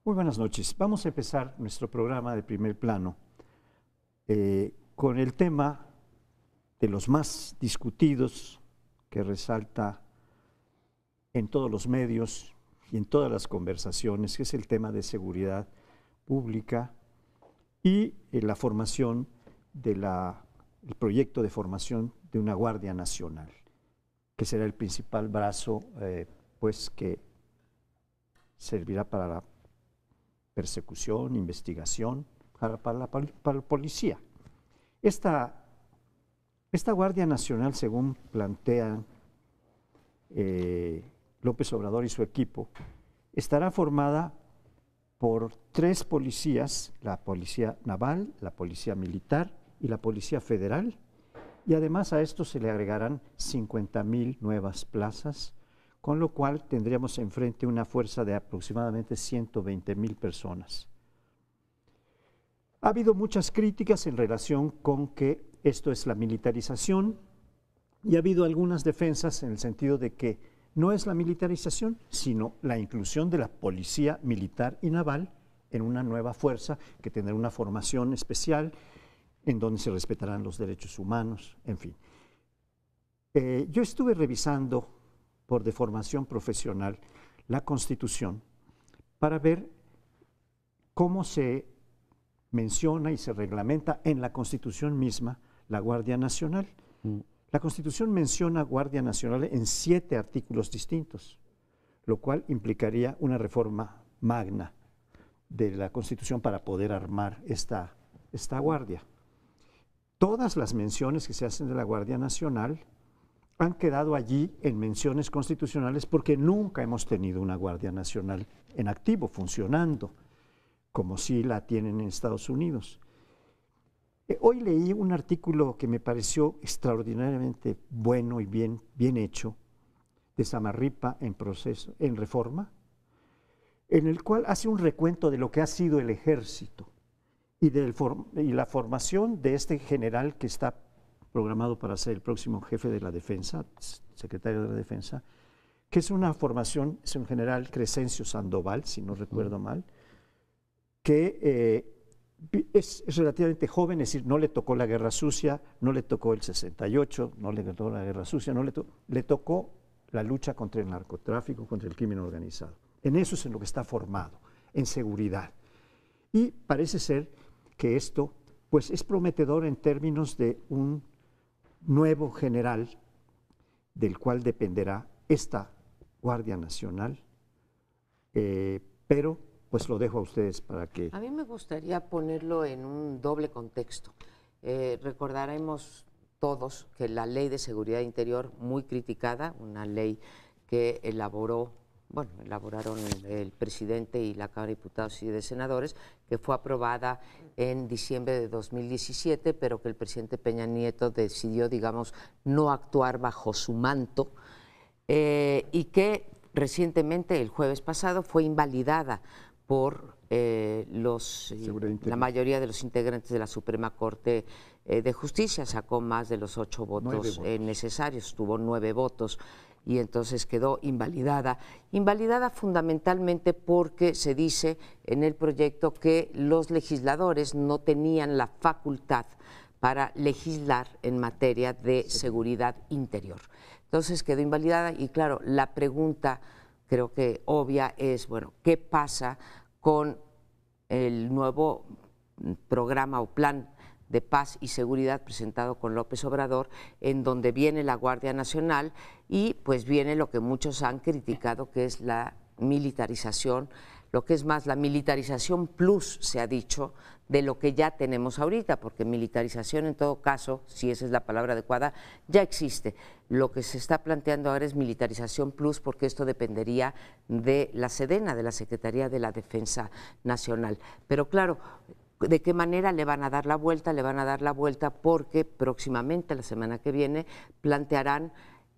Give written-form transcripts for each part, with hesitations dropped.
Muy buenas noches. Vamos a empezar nuestro programa de primer plano con el tema de los más discutidos que resalta en todos los medios y en todas las conversaciones, que es el tema de seguridad pública y la formación el proyecto de formación de una Guardia Nacional, que será el principal brazo pues que servirá para la persecución, investigación, para la policía. Esta Guardia Nacional, según plantean López Obrador y su equipo, estará formada por 3 policías: la Policía Naval, la Policía Militar y la Policía Federal, y además a esto se le agregarán 50,000 nuevas plazas, con lo cual tendríamos enfrente una fuerza de aproximadamente 120,000 personas. Ha habido muchas críticas en relación con que esto es la militarización, y ha habido algunas defensas en el sentido de que no es la militarización, sino la inclusión de la policía militar y naval en una nueva fuerza que tendrá una formación especial en donde se respetarán los derechos humanos, en fin. Yo estuve revisando por deformación profesional la Constitución para ver cómo se menciona y se reglamenta en la Constitución misma la Guardia Nacional. La Constitución menciona Guardia Nacional en 7 artículos distintos, lo cual implicaría una reforma magna de la Constitución para poder armar esta guardia. Todas las menciones que se hacen de la Guardia Nacional han quedado allí en menciones constitucionales porque nunca hemos tenido una Guardia Nacional en activo, funcionando, como sí la tienen en Estados Unidos. Hoy leí un artículo que me pareció extraordinariamente bueno y bien hecho, de Samarripa en Reforma, en el cual hace un recuento de lo que ha sido el ejército y la formación de este general que está programado para ser el próximo jefe de la defensa, secretario de la defensa, que es una formación, es un general Crescencio Sandoval, si no recuerdo mal, que es relativamente joven, es decir, no le tocó la Guerra Sucia, no le tocó el 68, no le tocó la Guerra Sucia, le tocó la lucha contra el narcotráfico, contra el crimen organizado. En eso es en lo que está formado, en seguridad. Y parece ser que esto pues, es prometedor en términos de un nuevo general del cual dependerá esta Guardia Nacional, pero pues lo dejo a ustedes para que... A mí me gustaría ponerlo en un doble contexto. Recordaremos todos que la Ley de Seguridad Interior, muy criticada, una ley que elaboraron el presidente y la Cámara de Diputados y de Senadores, que fue aprobada en diciembre de 2017, pero que el presidente Peña Nieto decidió, digamos, no actuar bajo su manto, y que recientemente, el jueves pasado, fue invalidada por la mayoría de los integrantes de la Suprema Corte de Justicia. Sacó más de los 8 votos necesarios, tuvo 9 votos, y entonces quedó invalidada. Invalidada fundamentalmente porque se dice en el proyecto que los legisladores no tenían la facultad para legislar en materia de seguridad interior. Entonces quedó invalidada y claro, la pregunta creo que obvia es, bueno, ¿qué pasa con el nuevo programa o plan de paz y seguridad presentado con López Obrador, en donde viene la Guardia Nacional y pues viene lo que muchos han criticado, que es la militarización, lo que es más la militarización plus, se ha dicho, de lo que ya tenemos ahorita, porque militarización en todo caso, si esa es la palabra adecuada, ya existe. Lo que se está planteando ahora es militarización plus, porque esto dependería de la SEDENA, de la Secretaría de la Defensa Nacional. Pero claro, ¿de qué manera le van a dar la vuelta? Le van a dar la vuelta porque próximamente, la semana que viene, plantearán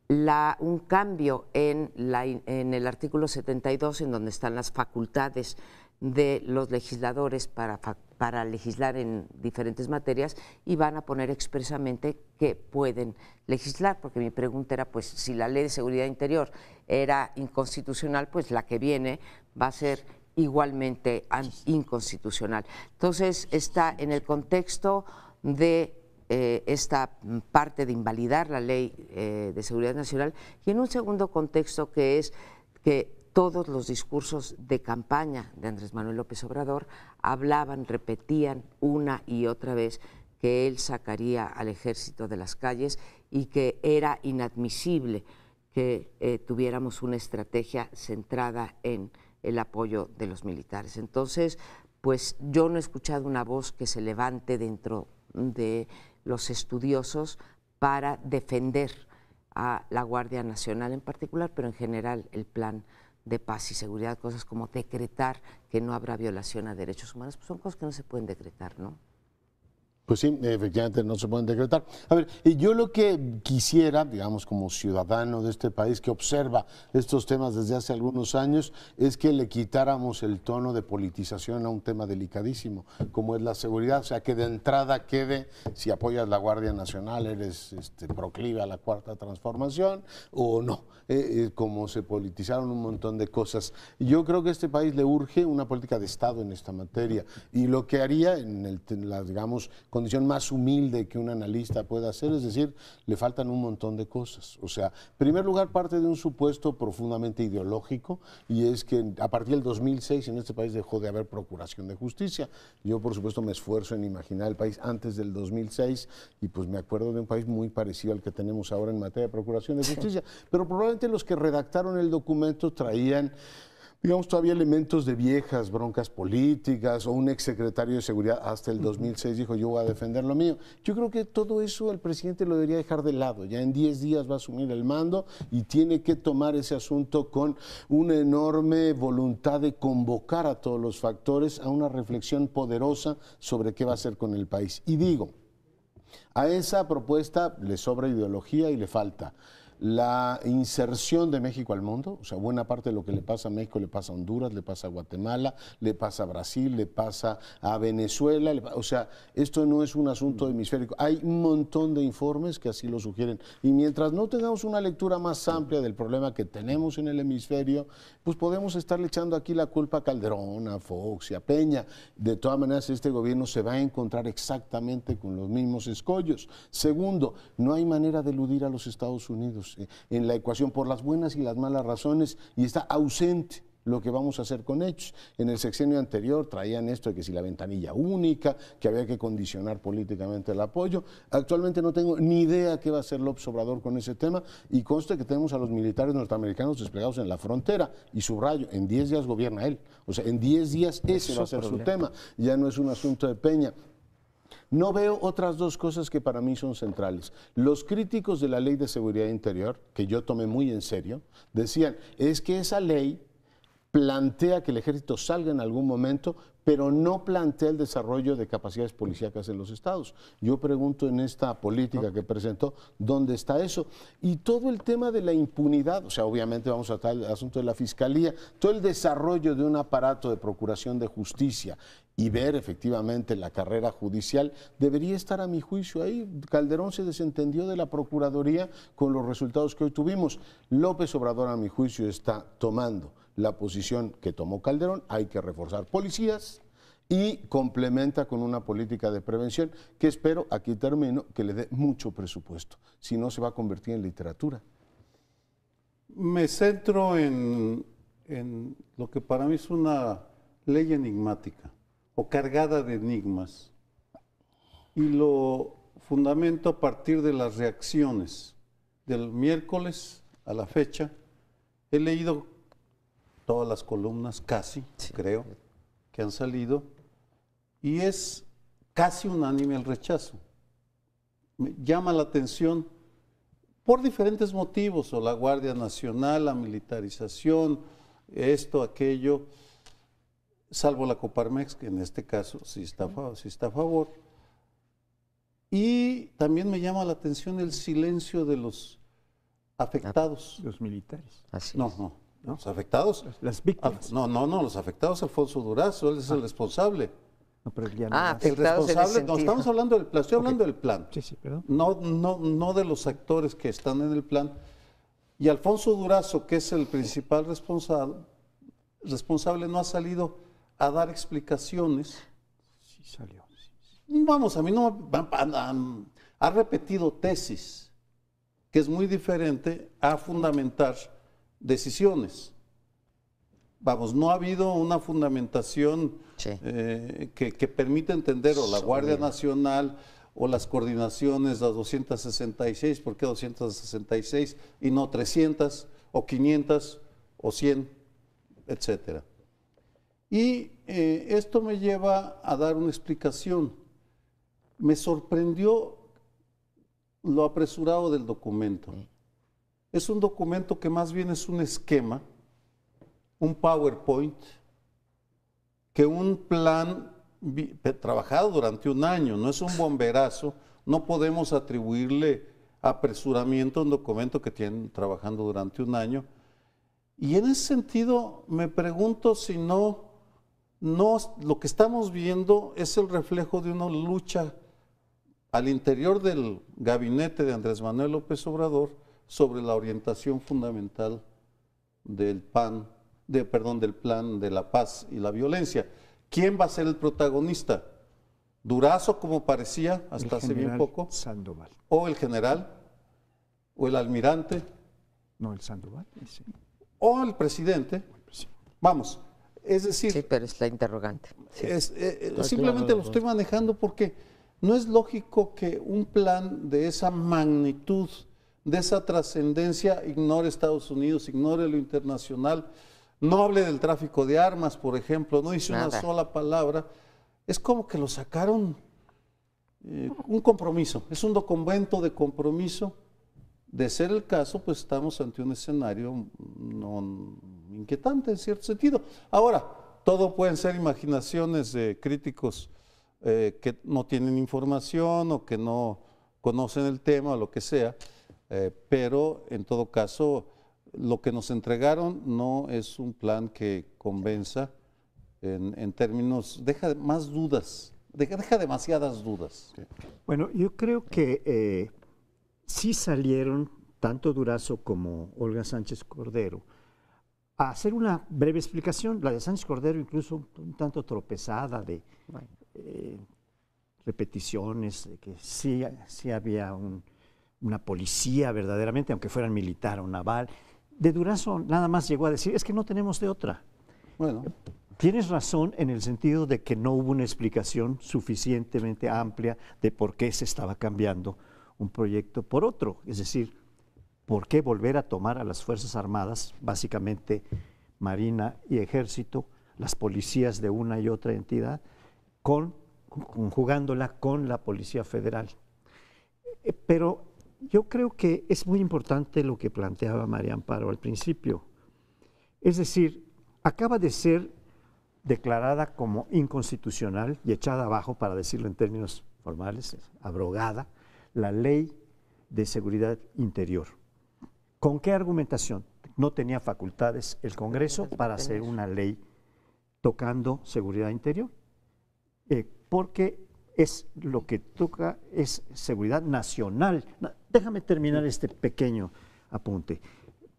un cambio en el artículo 72, en donde están las facultades de los legisladores para legislar en diferentes materias, y van a poner expresamente que pueden legislar, porque mi pregunta era, pues, si la Ley de Seguridad Interior era inconstitucional, pues la que viene va a ser igualmente inconstitucional. Entonces está en el contexto de esta parte de invalidar la Ley de Seguridad Nacional y en un segundo contexto que es que todos los discursos de campaña de Andrés Manuel López Obrador hablaban, repetían una y otra vez que él sacaría al ejército de las calles y que era inadmisible que tuviéramos una estrategia centrada en el apoyo de los militares. Entonces, pues yo no he escuchado una voz que se levante dentro de los estudiosos para defender a la Guardia Nacional en particular, pero en general el plan de paz y seguridad, cosas como decretar que no habrá violación a derechos humanos, pues son cosas que no se pueden decretar, ¿no? Pues sí, efectivamente no se pueden decretar. A ver, y yo lo que quisiera, digamos, como ciudadano de este país que observa estos temas desde hace algunos años, es que le quitáramos el tono de politización a un tema delicadísimo, como es la seguridad. O sea, que de entrada quede, si apoyas la Guardia Nacional, eres proclive a la Cuarta Transformación o no, como se politizaron un montón de cosas. Yo creo que a este país le urge una política de Estado en esta materia, y lo que haría en la, digamos, condición más humilde que un analista pueda hacer, es decir, le faltan un montón de cosas. O sea, en primer lugar, parte de un supuesto profundamente ideológico, y es que a partir del 2006 en este país dejó de haber procuración de justicia. Yo, por supuesto, me esfuerzo en imaginar el país antes del 2006, y pues me acuerdo de un país muy parecido al que tenemos ahora en materia de procuración de justicia, pero probablemente los que redactaron el documento traían, digamos, todavía elementos de viejas broncas políticas, o un exsecretario de Seguridad hasta el 2006 dijo, yo voy a defender lo mío. Yo creo que todo eso el presidente lo debería dejar de lado. Ya en 10 días va a asumir el mando y tiene que tomar ese asunto con una enorme voluntad de convocar a todos los factores a una reflexión poderosa sobre qué va a hacer con el país. Y digo, a esa propuesta le sobra ideología y le falta la inserción de México al mundo. O sea, buena parte de lo que le pasa a México le pasa a Honduras, le pasa a Guatemala, le pasa a Brasil, le pasa a Venezuela. O sea, esto no es un asunto hemisférico. Hay un montón de informes que así lo sugieren. Y mientras no tengamos una lectura más amplia del problema que tenemos en el hemisferio, pues podemos estarle echando aquí la culpa a Calderón, a Fox y a Peña. De todas maneras, este gobierno se va a encontrar exactamente con los mismos escollos. Segundo, no hay manera de eludir a los Estados Unidos en la ecuación por las buenas y las malas razones, y está ausente lo que vamos a hacer con ellos. En el sexenio anterior traían esto de que si la ventanilla única, que había que condicionar políticamente el apoyo. Actualmente no tengo ni idea qué va a hacer López Obrador con ese tema, y conste que tenemos a los militares norteamericanos desplegados en la frontera, y subrayo, en 10 días gobierna él. O sea, en 10 días ese va a ser su tema, ya no es un asunto de Peña. No veo otras dos cosas que para mí son centrales. Los críticos de la Ley de Seguridad Interior, que yo tomé muy en serio, decían, es que esa ley plantea que el ejército salga en algún momento, pero no plantea el desarrollo de capacidades policíacas en los estados. Yo pregunto en esta política que presentó, ¿dónde está eso? Y todo el tema de la impunidad, o sea, obviamente vamos a tratar el asunto de la fiscalía, todo el desarrollo de un aparato de procuración de justicia y ver efectivamente la carrera judicial, debería estar a mi juicio ahí. Calderón se desentendió de la Procuraduría con los resultados que hoy tuvimos. López Obrador, a mi juicio, está tomando la posición que tomó Calderón. Hay que reforzar policías y complementa con una política de prevención que espero, aquí termino, que le dé mucho presupuesto. Si no, se va a convertir en literatura. Me centro en lo que para mí es una ley enigmática o cargada de enigmas, y lo fundamento a partir de las reacciones del miércoles a la fecha. He leído todas las columnas, casi, creo, que han salido, y es casi unánime el rechazo. Me llama la atención por diferentes motivos, o la Guardia Nacional, la militarización, esto, aquello, salvo la Coparmex, que en este caso sí está a favor. Y también me llama la atención el silencio de los afectados. Los militares. Así No, es. no, los afectados. Las víctimas. No, los afectados, Alfonso Durazo, él es el responsable. No, pero ya no Ah, más. El afectados en ese responsable, no, sentido. estamos hablando del plan, estoy hablando del plan. Sí, sí, perdón. No de los actores que están en el plan. Y Alfonso Durazo, que es el principal responsable, responsable no ha salido a dar explicaciones. Sí salió. Vamos, a mí no ha repetido tesis, que es muy diferente a fundamentar decisiones. Vamos, no ha habido una fundamentación que permita entender o la Guardia Nacional o las coordinaciones, las 266, ¿por qué 266 y no 300 o 500 o 100, etcétera? Y esto me lleva a dar una explicación. Me sorprendió lo apresurado del documento. Es un documento que más bien es un esquema, un PowerPoint, que un plan trabajado durante un año, no es un bomberazo, no podemos atribuirle apresuramiento a un documento que tienen trabajando durante un año. Y en ese sentido me pregunto si no lo que estamos viendo es el reflejo de una lucha al interior del gabinete de Andrés Manuel López Obrador sobre la orientación fundamental del plan de la paz y la violencia. ¿Quién va a ser el protagonista? ¿Durazo, como parecía hasta hace bien poco? Sandoval. ¿O el general? ¿O el almirante? No, el Sandoval. Sí. ¿O el presidente? Vamos, es decir... Sí, pero es la interrogante. Sí. Simplemente lo estoy manejando porque no es lógico que un plan de esa magnitud, de esa trascendencia, ignore Estados Unidos, ignore lo internacional, no hable del tráfico de armas, por ejemplo, no dice una sola palabra. Es como que lo sacaron un compromiso, es un documento de compromiso. De ser el caso, pues estamos ante un escenario no inquietante en cierto sentido. Ahora, todo pueden ser imaginaciones de críticos que no tienen información o que no conocen el tema o lo que sea, pero en todo caso lo que nos entregaron no es un plan que convenza en términos, deja más dudas, deja demasiadas dudas. Bueno, yo creo que sí salieron tanto Durazo como Olga Sánchez Cordero a hacer una breve explicación. La de Sánchez Cordero incluso un tanto tropezada de repeticiones, de que sí había una policía verdaderamente, aunque fueran militar o naval. De Durazo nada más llegó a decir, es que no tenemos de otra. Bueno. Tienes razón en el sentido de que no hubo una explicación suficientemente amplia de por qué se estaba cambiando un proyecto por otro. Es decir, por qué volver a tomar a las Fuerzas Armadas, básicamente Marina y Ejército, las policías de una y otra entidad, conjugándola con la Policía Federal. Pero yo creo que es muy importante lo que planteaba María Amparo al principio. Es decir, acaba de ser declarada como inconstitucional y echada abajo, para decirlo en términos formales, abrogada, la Ley de Seguridad Interior. ¿Con qué argumentación? No tenía facultades el Congreso para hacer una ley tocando seguridad interior, porque es lo que toca es seguridad nacional. Déjame terminar este pequeño apunte,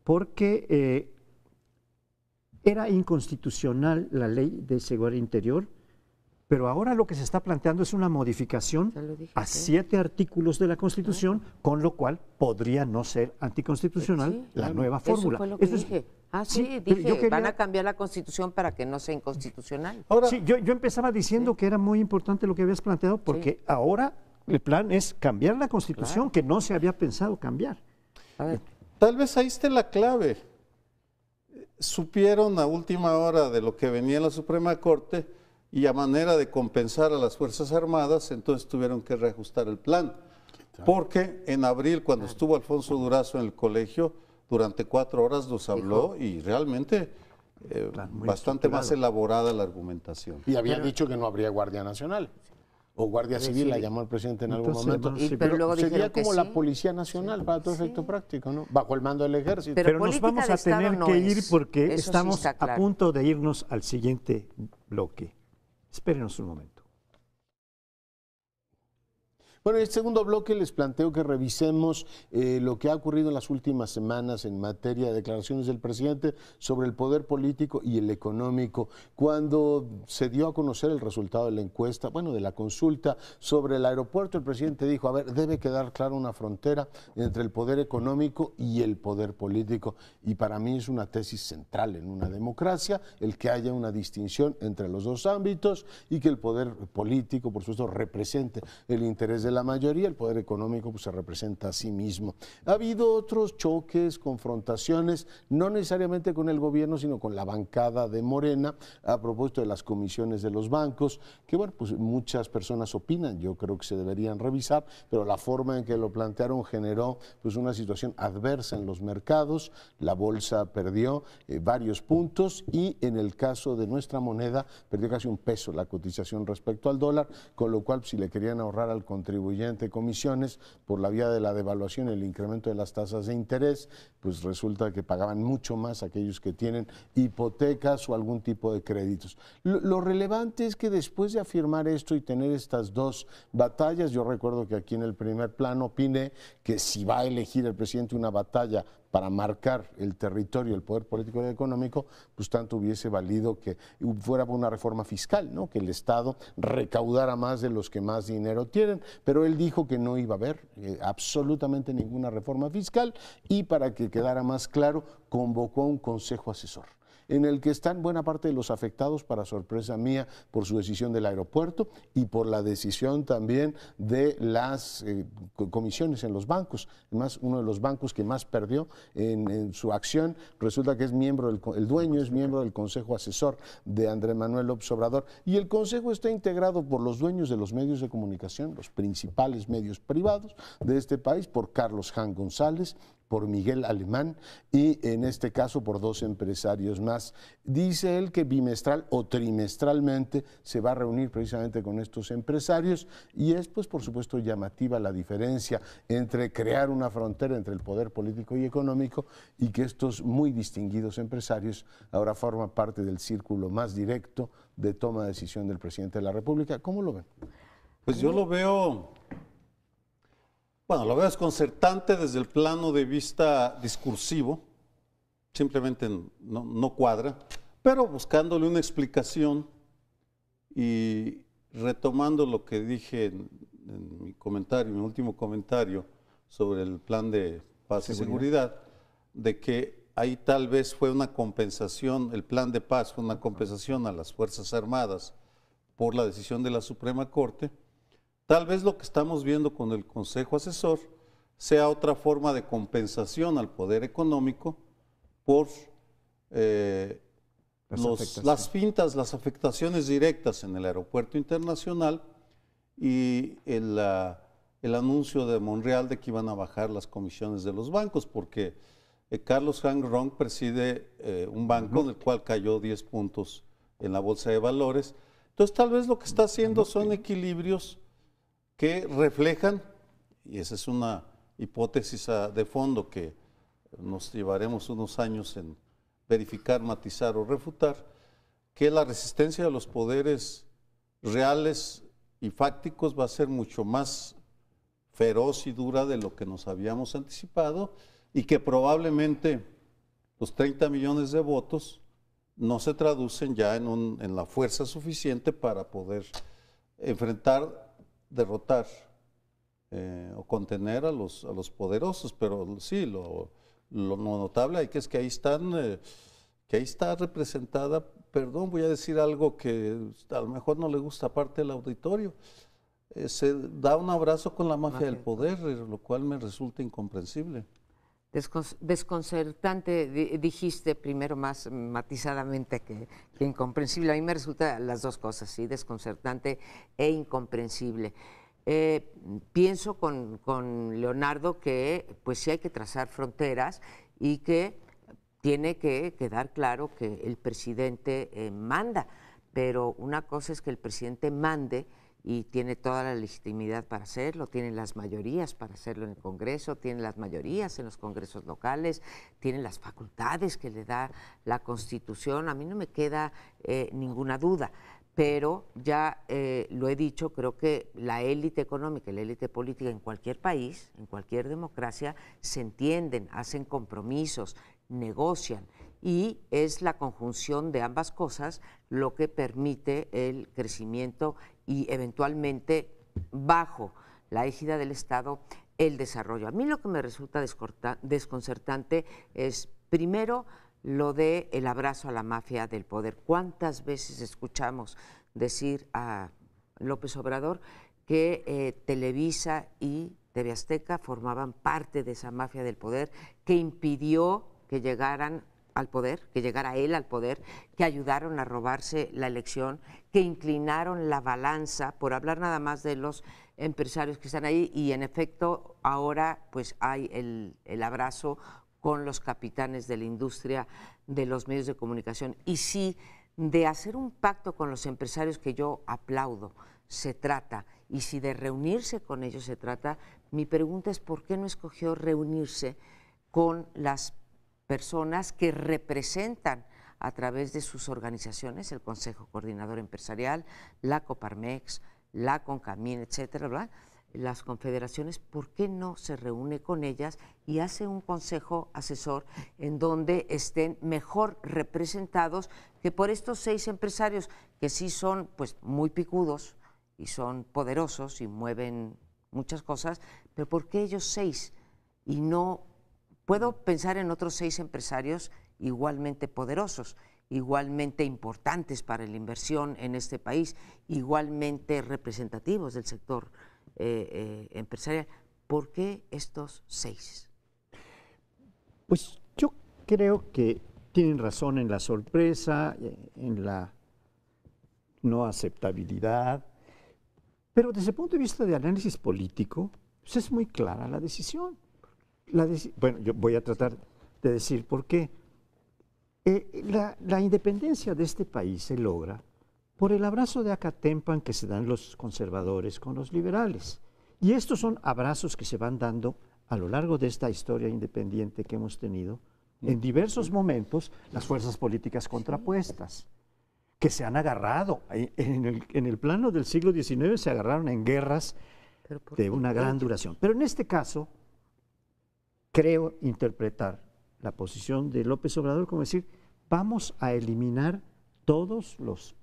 porque era inconstitucional la Ley de Seguridad Interior, pero ahora lo que se está planteando es una modificación a 7 artículos de la Constitución, con lo cual podría no ser anticonstitucional la nueva fórmula. Eso fue lo que dije. Dije, van a cambiar la Constitución para que no sea inconstitucional. Ahora, sí, yo empezaba diciendo que era muy importante lo que habías planteado, porque ahora el plan es cambiar la Constitución, que no se había pensado cambiar. A ver. Tal vez ahí esté la clave. Supieron a última hora de lo que venía en la Suprema Corte y a manera de compensar a las Fuerzas Armadas, entonces tuvieron que reajustar el plan. Porque en abril, cuando estuvo Alfonso Durazo en el colegio, durante 4 horas nos habló y realmente bastante más elaborada la argumentación. Y había dicho que no habría Guardia Nacional. O Guardia Civil, la llamó el presidente en algún momento. Pero luego sería como que la Policía Nacional para todo efecto práctico, ¿no? Bajo el mando del Ejército. Pero nos vamos a tener que ir porque estamos a punto de irnos al siguiente bloque. Espérenos un momento. Bueno, en este segundo bloque les planteo que revisemos lo que ha ocurrido en las últimas semanas en materia de declaraciones del presidente sobre el poder político y el económico. Cuando se dio a conocer el resultado de la encuesta, bueno, de la consulta sobre el aeropuerto, el presidente dijo, a ver, debe quedar clara una frontera entre el poder económico y el poder político. Y para mí es una tesis central en una democracia, el que haya una distinción entre los dos ámbitos y que el poder político, por supuesto, represente el interés de la mayoría, el poder económico pues, se representa a sí mismo. Ha habido otros choques, confrontaciones, no necesariamente con el gobierno, sino con la bancada de Morena, a propósito de las comisiones de los bancos, que bueno, pues muchas personas opinan, yo creo que se deberían revisar, pero la forma en que lo plantearon generó pues una situación adversa en los mercados, la bolsa perdió varios puntos y en el caso de nuestra moneda perdió casi un peso la cotización respecto al dólar, con lo cual si le querían ahorrar al contribuyente comisiones por la vía de la devaluación y el incremento de las tasas de interés, pues resulta que pagaban mucho más aquellos que tienen hipotecas o algún tipo de créditos. Lo relevante es que después de afirmar esto y tener estas dos batallas, yo recuerdo que aquí en el primer plano opiné que si va a elegir el presidente una batalla para marcar el territorio, el poder político y económico, pues tanto hubiese valido que fuera una reforma fiscal, ¿no? Que el Estado recaudara más de los que más dinero tienen, pero él dijo que no iba a haber absolutamente ninguna reforma fiscal y para que quedara más claro, convocó un consejo asesor en el que están buena parte de los afectados, para sorpresa mía, por su decisión del aeropuerto y por la decisión también de las comisiones en los bancos. Además, uno de los bancos que más perdió en su acción, resulta que es miembro, el dueño es miembro del Consejo Asesor de Andrés Manuel López Obrador, y el Consejo está integrado por los dueños de los medios de comunicación, los principales medios privados de este país, por Carlos Jan González, por Miguel Alemán y en este caso por dos empresarios más. Dice él que bimestral o trimestralmente se va a reunir precisamente con estos empresarios y es pues por supuesto llamativa la diferencia entre crear una frontera entre el poder político y económico y que estos muy distinguidos empresarios ahora forman parte del círculo más directo de toma de decisión del presidente de la República. ¿Cómo lo ven? Pues yo lo veo... Bueno, lo veo desconcertante desde el plano de vista discursivo, simplemente no cuadra, pero buscándole una explicación y retomando lo que dije en mi comentario, mi último comentario sobre el plan de paz y seguridad, de que ahí tal vez fue una compensación, el plan de paz fue una compensación a las Fuerzas Armadas por la decisión de la Suprema Corte. Tal vez lo que estamos viendo con el Consejo Asesor sea otra forma de compensación al poder económico por las fintas, las afectaciones directas en el aeropuerto internacional y el anuncio de Monreal de que iban a bajar las comisiones de los bancos, porque Carlos Jan Ron preside un banco del cual cayó 10 puntos en la bolsa de valores. Entonces tal vez lo que está haciendo son equilibrios que reflejan, y esa es una hipótesis de fondo que nos llevaremos unos años en verificar, matizar o refutar, que la resistencia de los poderes reales y fácticos va a ser mucho más feroz y dura de lo que nos habíamos anticipado y que probablemente los 30 millones de votos no se traducen ya en la fuerza suficiente para poder enfrentar, derrotar o contener a los poderosos, pero sí, lo notable es que ahí está representada, perdón, voy a decir algo que a lo mejor no le gusta a parte del auditorio, se da un abrazo con la mafia del poder, lo cual me resulta incomprensible. Desconcertante, dijiste primero más matizadamente que incomprensible. A mí me resultan las dos cosas, sí, desconcertante e incomprensible. Pienso con Leonardo que pues sí hay que trazar fronteras y que tiene que quedar claro que el presidente manda, pero una cosa es que el presidente mande y tiene toda la legitimidad para hacerlo, tiene las mayorías para hacerlo en el Congreso, tiene las mayorías en los congresos locales, tiene las facultades que le da la Constitución, a mí no me queda ninguna duda, pero ya lo he dicho, creo que la élite económica y la élite política en cualquier país, en cualquier democracia, se entienden, hacen compromisos, negocian, y es la conjunción de ambas cosas lo que permite el crecimiento y eventualmente, bajo la égida del Estado, el desarrollo. A mí lo que me resulta desconcertante es, primero, lo de el abrazo a la mafia del poder. ¿Cuántas veces escuchamos decir a López Obrador que Televisa y TV Azteca formaban parte de esa mafia del poder, que impidió que llegaran al poder, que llegara él al poder, que ayudaron a robarse la elección, que inclinaron la balanza, por hablar nada más de los empresarios que están ahí, y en efecto ahora pues hay el abrazo con los capitanes de la industria de los medios de comunicación. Y si de hacer un pacto con los empresarios, que yo aplaudo, se trata, y si de reunirse con ellos se trata, mi pregunta es ¿por qué no escogió reunirse con las personas que representan a través de sus organizaciones, el Consejo Coordinador Empresarial, la Coparmex, la CONCAMIN, etcétera, ¿verdad? Las confederaciones? ¿Por qué no se reúne con ellas y hace un consejo asesor en donde estén mejor representados que por estos 6 empresarios que sí son pues muy picudos y son poderosos y mueven muchas cosas, pero por qué ellos 6 y no? Puedo pensar en otros 6 empresarios igualmente poderosos, igualmente importantes para la inversión en este país, igualmente representativos del sector empresarial. ¿Por qué estos 6? Pues yo creo que tienen razón en la sorpresa, en la no aceptabilidad, pero desde el punto de vista de análisis político, pues es muy clara la decisión. Bueno, yo voy a tratar de decir por qué. La independencia de este país se logra por el abrazo de Acatempan que se dan los conservadores con los liberales. Y estos son abrazos que se van dando a lo largo de esta historia independiente que hemos tenido, en diversos momentos, las fuerzas políticas contrapuestas, que se han agarrado. En el plano del siglo XIX se agarraron en guerras de una gran duración. Pero en este caso, creo interpretar la posición de López Obrador como decir, vamos a eliminar todos los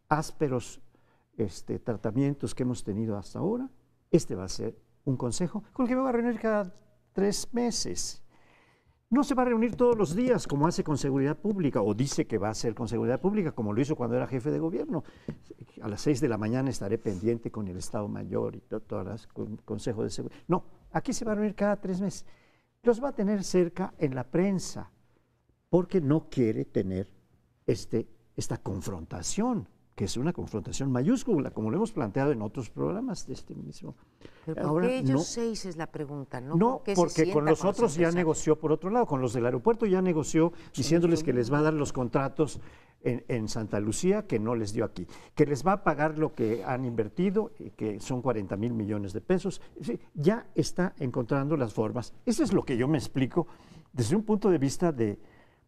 ásperos tratamientos que hemos tenido hasta ahora. Este va a ser un consejo con el que me voy a reunir cada 3 meses. No se va a reunir todos los días como hace con Seguridad Pública, o dice que va a hacer con Seguridad Pública, como lo hizo cuando era jefe de gobierno. A las 6 de la mañana estaré pendiente con el Estado Mayor y con el Consejo de Seguridad. No, aquí se va a reunir cada 3 meses. Los va a tener cerca en la prensa, porque no quiere tener esta confrontación, que es una confrontación mayúscula, como lo hemos planteado en otros programas de este mismo. ¿Pero por qué ellos 6 es la pregunta? No, porque con los otros ya negoció por otro lado, con los del aeropuerto ya negoció diciéndoles que les va a dar los contratos en Santa Lucía que no les dio aquí, que les va a pagar lo que han invertido, que son 40,000 millones de pesos. Ya está encontrando las formas. Eso es lo que yo me explico desde un punto de vista de,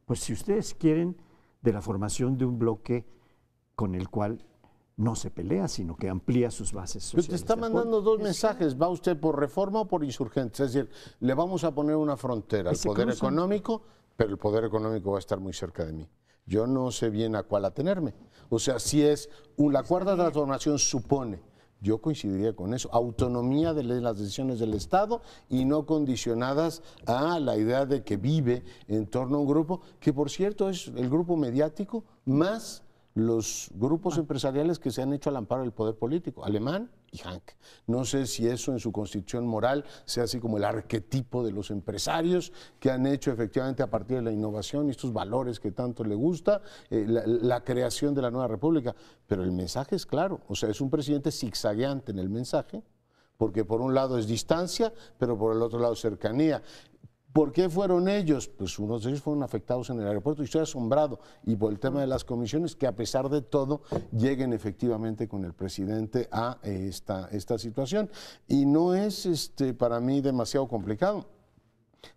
pues si ustedes quieren, de la formación de un bloque con el cual no se pelea, sino que amplía sus bases sociales. Pero te está mandando 2 mensajes. ¿Va usted por reforma o por insurgentes? Es decir, le vamos a poner una frontera al poder económico, pero el poder económico va a estar muy cerca de mí. Yo no sé bien a cuál atenerme. O sea, si es la cuarta transformación supone, yo coincidiría con eso, autonomía de las decisiones del Estado y no condicionadas a la idea de que vive en torno a un grupo, que por cierto es el grupo mediático más los grupos empresariales que se han hecho al amparo del poder político, Alemán y Hank. No sé si eso en su constitución moral sea así como el arquetipo de los empresarios que han hecho efectivamente a partir de la innovación y estos valores que tanto le gusta, la creación de la nueva república. Pero el mensaje es claro, o sea, es un presidente zigzagueante en el mensaje, porque por un lado es distancia, pero por el otro lado cercanía. ¿Por qué fueron ellos? Pues unos de ellos fueron afectados en el aeropuerto y estoy asombrado, y por el tema de las comisiones, que a pesar de todo lleguen efectivamente con el presidente a esta situación. Y no es para mí demasiado complicado.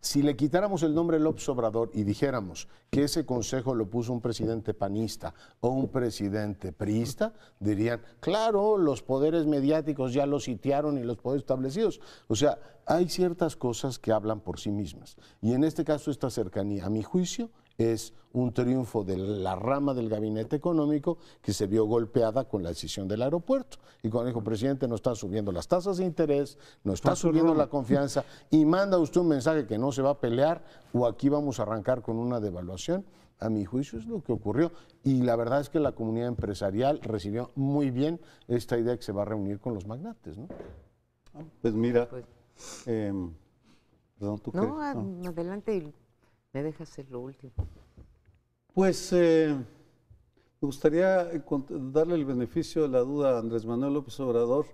Si le quitáramos el nombre López Obrador y dijéramos que ese consejo lo puso un presidente panista o un presidente priista, dirían, claro, los poderes mediáticos ya lo sitiaron y los poderes establecidos. O sea, hay ciertas cosas que hablan por sí mismas. Y en este caso, esta cercanía, a mi juicio, es un triunfo de la rama del gabinete económico que se vio golpeada con la decisión del aeropuerto. Y cuando dijo, presidente, no está subiendo las tasas de interés, no está subiendo la confianza, y manda usted un mensaje que no se va a pelear, o aquí vamos a arrancar con una devaluación. A mi juicio es lo que ocurrió. Y la verdad es que la comunidad empresarial recibió muy bien esta idea que se va a reunir con los magnates, ¿no? Pues mira, perdón, ¿tú crees? No, adelante y me dejas hacer lo último. Pues me gustaría darle el beneficio de la duda a Andrés Manuel López Obrador,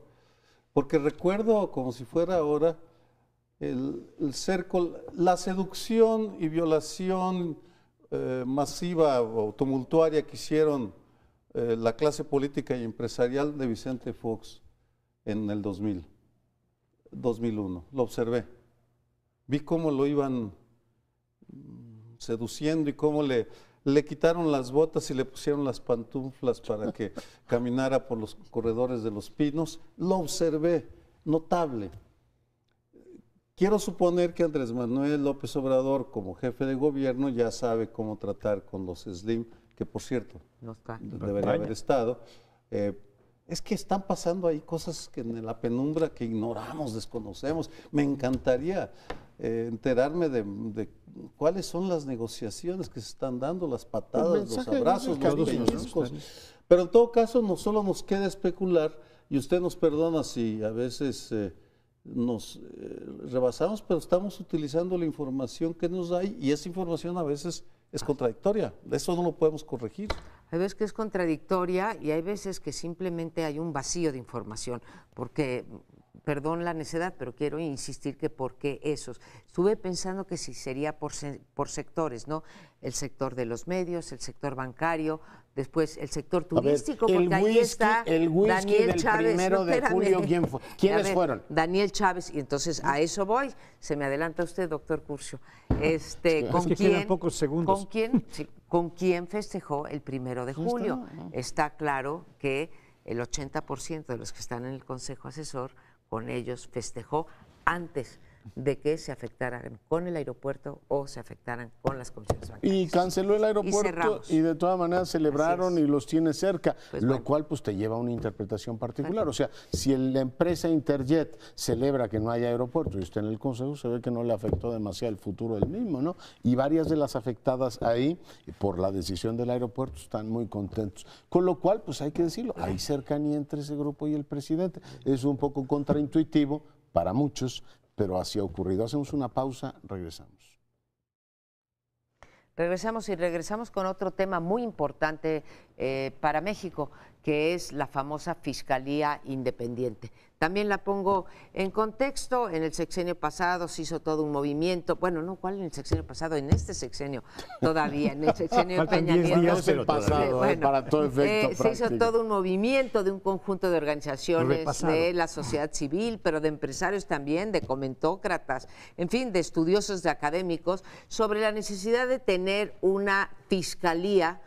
porque recuerdo como si fuera ahora el cerco, la seducción y violación masiva o tumultuaria que hicieron la clase política y empresarial de Vicente Fox en el 2001. Lo observé. Vi cómo lo iban seduciendo y cómo le quitaron las botas y le pusieron las pantuflas para que caminara por los corredores de Los Pinos. Lo observé, notable. Quiero suponer que Andrés Manuel López Obrador, como jefe de gobierno, ya sabe cómo tratar con los Slim, que por cierto, no está. Debería haber estado. Es que están pasando ahí cosas que en la penumbra que ignoramos, desconocemos. Me encantaría enterarme de cuáles son las negociaciones que se están dando, las patadas, los abrazos, los pellizcos. Pero en todo caso, no solo nos queda especular, y usted nos perdona si a veces nos rebasamos, pero estamos utilizando la información que nos da y esa información a veces es contradictoria. Eso no lo podemos corregir. Hay veces que es contradictoria y hay veces que simplemente hay un vacío de información, porque, perdón la necedad, pero quiero insistir que por qué esos. Estuve pensando que si sería por sectores, ¿no? El sector de los medios, el sector bancario, después el sector turístico, porque ahí está Daniel Chávez. Primero de julio, ¿quiénes fueron? Daniel Chávez, y entonces a eso voy. Se me adelanta usted, doctor Curcio. ¿Con quién festejó el 1 de julio? Está claro que el 80% de los que están en el Consejo Asesor, con ellos festejó antes de que se afectaran con el aeropuerto o se afectaran con las comisiones bancarias. Y canceló el aeropuerto y de todas maneras celebraron y los tiene cerca, pues lo cual pues te lleva a una interpretación particular. O sea, si la empresa Interjet celebra que no haya aeropuerto y está en el Consejo, se ve que no le afectó demasiado el futuro del mismo, ¿no? Y varias de las afectadas ahí, por la decisión del aeropuerto, están muy contentos. Con lo cual, pues hay que decirlo, hay cercanía entre ese grupo y el presidente. Es un poco contraintuitivo para muchos, pero así ha ocurrido. Hacemos una pausa, regresamos. Regresamos con otro tema muy importante para México, que es la famosa Fiscalía Independiente. También la pongo en contexto. En el sexenio pasado se hizo todo un movimiento, bueno, no, ¿cuál en el sexenio pasado? En este sexenio todavía, en el sexenio de Peña Nieto. Para todo efecto se hizo todo un movimiento de un conjunto de organizaciones de la sociedad civil, pero de empresarios también, de comentócratas, en fin, de estudiosos, de académicos, sobre la necesidad de tener una fiscalía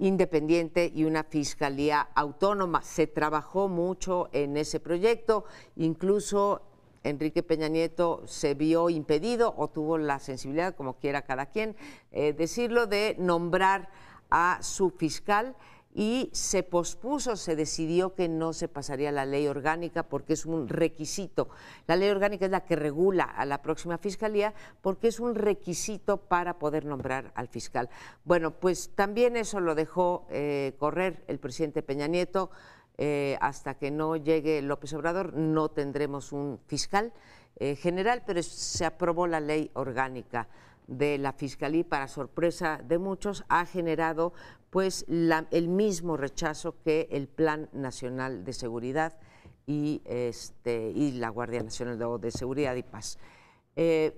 independiente y una fiscalía autónoma. Se trabajó mucho en ese proyecto, incluso Enrique Peña Nieto se vio impedido o tuvo la sensibilidad, como quiera cada quien decirlo, de nombrar a su fiscal, y se pospuso, se decidió que no se pasaría la ley orgánica porque es un requisito. La ley orgánica es la que regula a la próxima fiscalía porque es un requisito para poder nombrar al fiscal. Bueno, pues también eso lo dejó correr el presidente Peña Nieto. Hasta que no llegue López Obrador no tendremos un fiscal general, pero se aprobó la ley orgánica de la Fiscalía y, para sorpresa de muchos, ha generado pues el mismo rechazo que el Plan Nacional de Seguridad y la Guardia Nacional de Seguridad y Paz.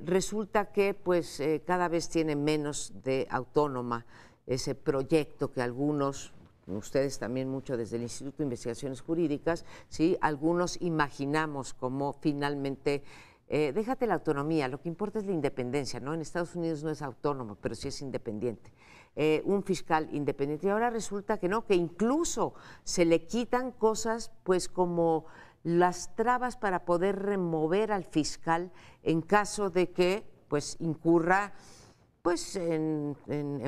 Resulta que pues cada vez tiene menos de autónoma ese proyecto que algunos, ustedes también mucho desde el Instituto de Investigaciones Jurídicas, ¿sí? Algunos imaginamos como finalmente, déjate la autonomía, lo que importa es la independencia, ¿no? En Estados Unidos no es autónomo, pero sí es independiente. Un fiscal independiente. Y ahora resulta que no, que incluso se le quitan cosas pues como las trabas para poder remover al fiscal en caso de que pues incurra pues en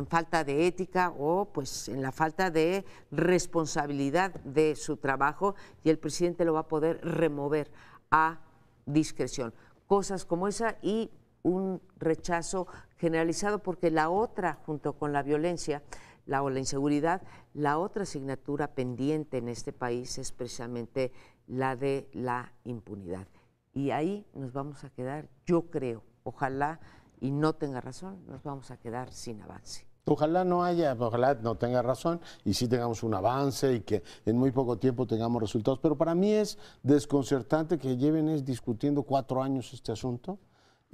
falta de ética o pues en la falta de responsabilidad de su trabajo, y el presidente lo va a poder remover a discreción. Cosas como esa y un rechazo generalizado, porque la otra, junto con la violencia o la inseguridad, la otra asignatura pendiente en este país es precisamente la de la impunidad. Y ahí nos vamos a quedar, yo creo, ojalá y no tenga razón, nos vamos a quedar sin avance. Ojalá no tenga razón y sí tengamos un avance y que en muy poco tiempo tengamos resultados. Pero para mí es desconcertante que lleven discutiendo 4 años este asunto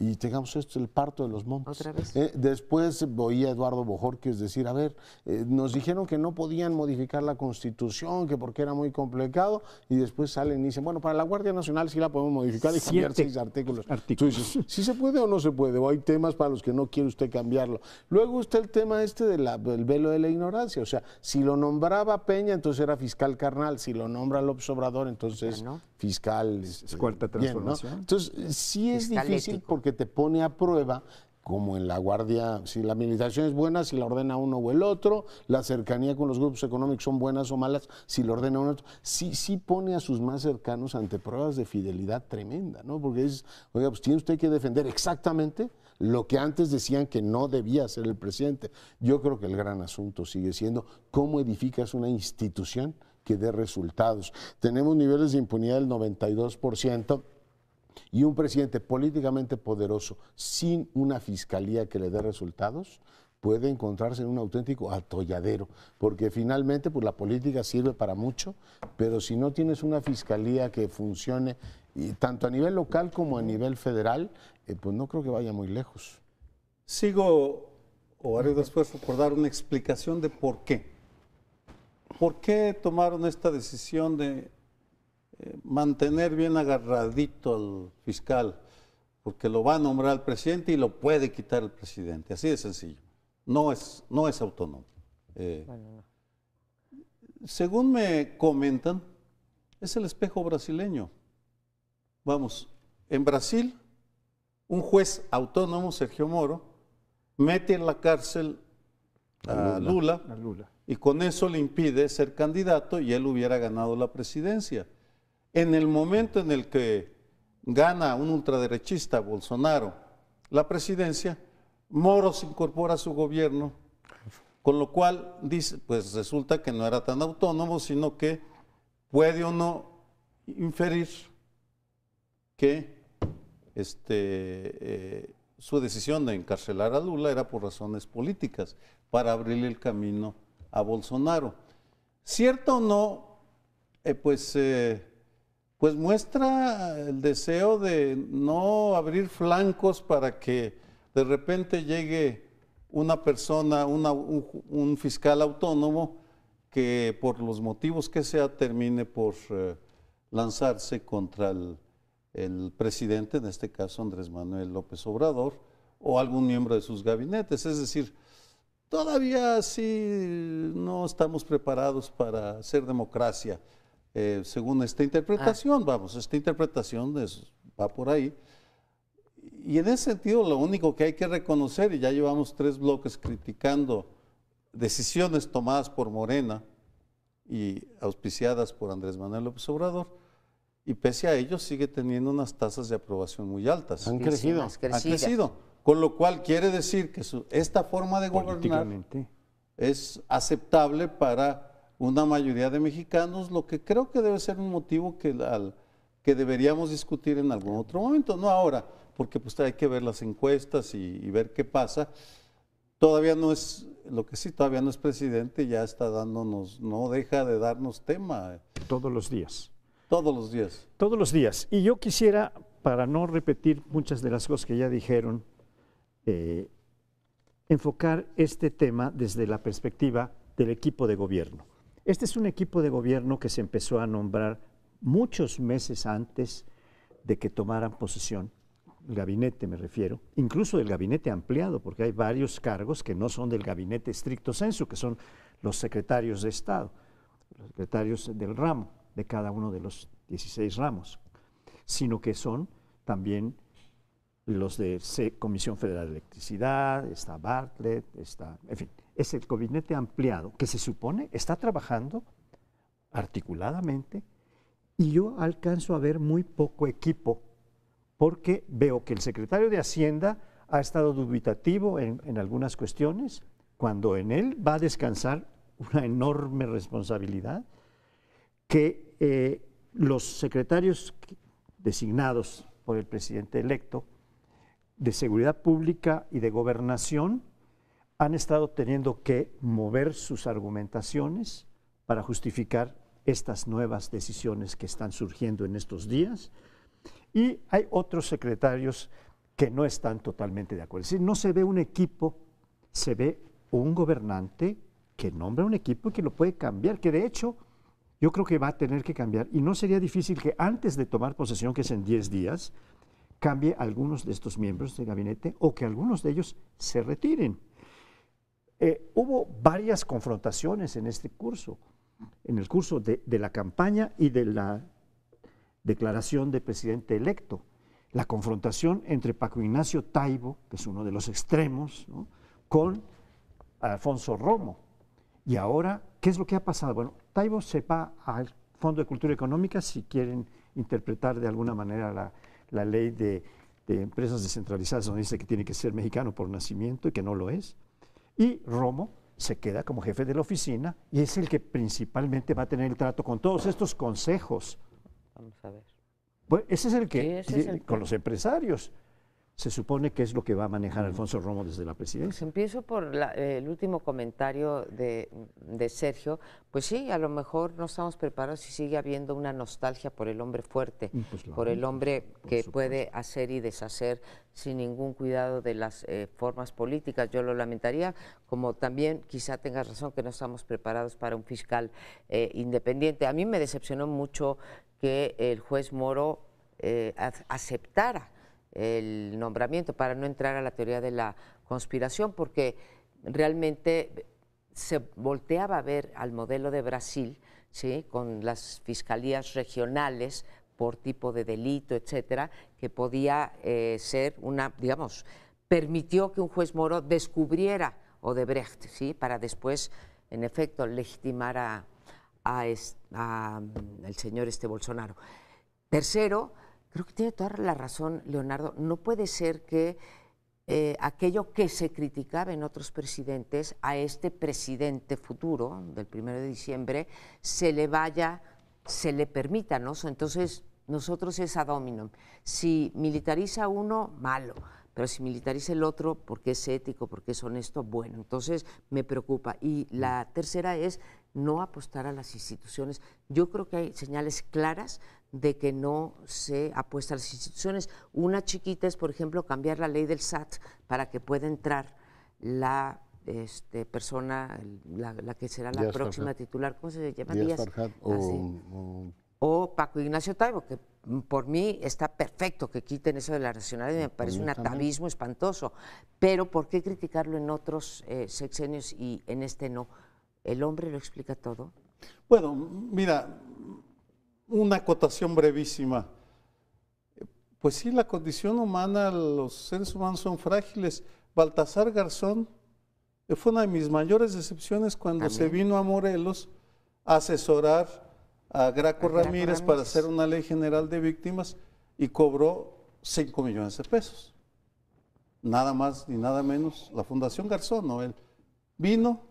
y tengamos esto, el parto de los montes. ¿Otra vez? Después oí a Eduardo Bojorquez decir, a ver, nos dijeron que no podían modificar la Constitución, que porque era muy complicado, y después salen y dicen, bueno, para la Guardia Nacional sí la podemos modificar y cambiar 6 artículos. Tú dices, ¿sí se puede o no se puede? O hay temas para los que no quiere usted cambiarlo. Luego está el tema del velo de la ignorancia, o sea, si lo nombraba Peña, entonces era fiscal carnal, si lo nombra López Obrador, entonces fiscal... Es cuarta transformación. Bien, ¿no? Entonces, sí es Fiscal difícil ético. porque te pone a prueba, como en la Guardia, si la militación es buena, si la ordena uno o el otro, la cercanía con los grupos económicos son buenas o malas, si la ordena uno o otro, sí pone a sus más cercanos ante pruebas de fidelidad tremenda, ¿no? Porque es, oiga, pues tiene usted que defender exactamente lo que antes decían que no debía hacer el presidente. Yo creo que el gran asunto sigue siendo cómo edificas una institución que dé resultados. Tenemos niveles de impunidad del 92%, y un presidente políticamente poderoso sin una fiscalía que le dé resultados puede encontrarse en un auténtico atolladero, porque finalmente pues, la política sirve para mucho, pero si no tienes una fiscalía que funcione tanto a nivel local como a nivel federal, pues no creo que vaya muy lejos. Sigo, o haré un esfuerzo por dar una explicación de por qué. ¿Por qué tomaron esta decisión de mantener bien agarradito al fiscal? Porque lo va a nombrar el presidente y lo puede quitar el presidente, así de sencillo. No es autónomo. Según me comentan, es el espejo brasileño. Vamos, en Brasil, un juez autónomo, Sergio Moro, mete en la cárcel a Lula, y con eso le impide ser candidato y él hubiera ganado la presidencia. En el momento en el que gana un ultraderechista, Bolsonaro, la presidencia, Moro se incorpora a su gobierno, con lo cual dice, pues resulta que no era tan autónomo, sino que puede uno inferir que su decisión de encarcelar a Lula era por razones políticas, para abrirle el camino a Bolsonaro. ¿Cierto o no? Pues muestra el deseo de no abrir flancos para que de repente llegue una persona, un fiscal autónomo que por los motivos que sea termine por lanzarse contra el presidente, en este caso Andrés Manuel López Obrador, o algún miembro de sus gabinetes. Es decir, todavía sí no estamos preparados para hacer democracia. Según esta interpretación, esta interpretación va por ahí. Y en ese sentido, lo único que hay que reconocer, y ya llevamos 3 bloques criticando decisiones tomadas por Morena y auspiciadas por Andrés Manuel López Obrador, y pese a ello sigue teniendo unas tasas de aprobación muy altas. Han crecido. Han crecido. Con lo cual quiere decir que esta forma de gobernar es aceptable para una mayoría de mexicanos, lo que creo que debe ser un motivo que deberíamos discutir en algún otro momento, no ahora, porque pues hay que ver las encuestas y ver qué pasa. Todavía no es, lo que sí, todavía no es presidente, ya está dándonos, no deja de darnos tema. Todos los días. Todos los días. Todos los días. Y yo quisiera para no repetir muchas de las cosas que ya dijeron, enfocar este tema desde la perspectiva del equipo de gobierno. Este es un equipo de gobierno que se empezó a nombrar muchos meses antes de que tomaran posesión, el gabinete me refiero, incluso del gabinete ampliado, porque hay varios cargos que no son del gabinete stricto sensu, que son los secretarios de Estado, los secretarios del ramo, de cada uno de los 16 ramos, sino que son también los de Comisión Federal de Electricidad, está Bartlett, en fin, es el gabinete ampliado que se supone está trabajando articuladamente, y yo alcanzo a ver muy poco equipo, porque veo que el secretario de Hacienda ha estado dubitativo en algunas cuestiones, cuando en él va a descansar una enorme responsabilidad, que los secretarios designados por el presidente electo de Seguridad Pública y de Gobernación han estado teniendo que mover sus argumentaciones para justificar estas nuevas decisiones que están surgiendo en estos días, y hay otros secretarios que no están totalmente de acuerdo. Es decir, no se ve un equipo, se ve un gobernante que nombra un equipo y que lo puede cambiar, que de hecho yo creo que va a tener que cambiar, y no sería difícil que antes de tomar posesión, que es en 10 días, cambie algunos de estos miembros del gabinete o que algunos de ellos se retiren. Hubo varias confrontaciones en este curso, en el curso de la campaña y de la declaración del presidente electo. La confrontación entre Paco Ignacio Taibo, que es uno de los extremos, ¿no?, con Alfonso Romo. Y ahora, ¿qué es lo que ha pasado? Bueno, Taibo se va al Fondo de Cultura Económica, si quieren interpretar de alguna manera la ley de empresas descentralizadas, donde dice que tiene que ser mexicano por nacimiento y que no lo es. Y Romo se queda como jefe de la oficina y es el que principalmente va a tener el trato con todos estos consejos. Vamos a ver. Bueno, ese es el que, Sí, ese es el con los empresarios, se supone que es lo que va a manejar Alfonso Romo desde la presidencia. Pues empiezo por el último comentario de Sergio. Pues sí, a lo mejor no estamos preparados y sigue habiendo una nostalgia por el hombre fuerte, Pues claro, por el hombre que supuesto. puede hacer y deshacer sin ningún cuidado de las formas políticas. Yo lo lamentaría, como también quizá tengas razón que no estamos preparados para un fiscal independiente. A mí me decepcionó mucho que el juez Moro aceptara el nombramiento, para no entrar a la teoría de la conspiración, porque realmente se volteaba a ver al modelo de Brasil, ¿sí?, con las fiscalías regionales por tipo de delito, etcétera, que podía ser una, digamos, permitió que un juez Moro descubriera Odebrecht, ¿sí?, para después, en efecto, legitimar al señor Bolsonaro. Tercero, creo que tiene toda la razón Leonardo, no puede ser que aquello que se criticaba en otros presidentes, a este presidente futuro del 1 de diciembre, se le permita, ¿no? Entonces, nosotros es ad hominem. Si militariza uno, malo, pero si militariza el otro, porque es ético, porque es honesto, bueno. Entonces, me preocupa. Y la tercera es no apostar a las instituciones. Yo creo que hay señales claras de que no se apuesta a las instituciones. Una chiquita es, por ejemplo, cambiar la ley del SAT para que pueda entrar la persona, la que será la Díaz próxima Farjat. titular, ¿cómo se llama? Díaz Farjat o Paco Ignacio Taibo, que por mí está perfecto que quiten eso de la nacionalidad, me parece un atavismo espantoso, pero ¿por qué criticarlo en otros sexenios y en este no? ¿El hombre lo explica todo? Bueno, mira, una acotación brevísima. Pues sí, la condición humana, los seres humanos son frágiles. Baltasar Garzón fue una de mis mayores decepciones cuando se vino a Morelos a asesorar a Graco Ramírez para hacer una ley general de víctimas y cobró 5 millones de pesos. Nada más ni nada menos. La Fundación Garzón, ¿no? Él vino,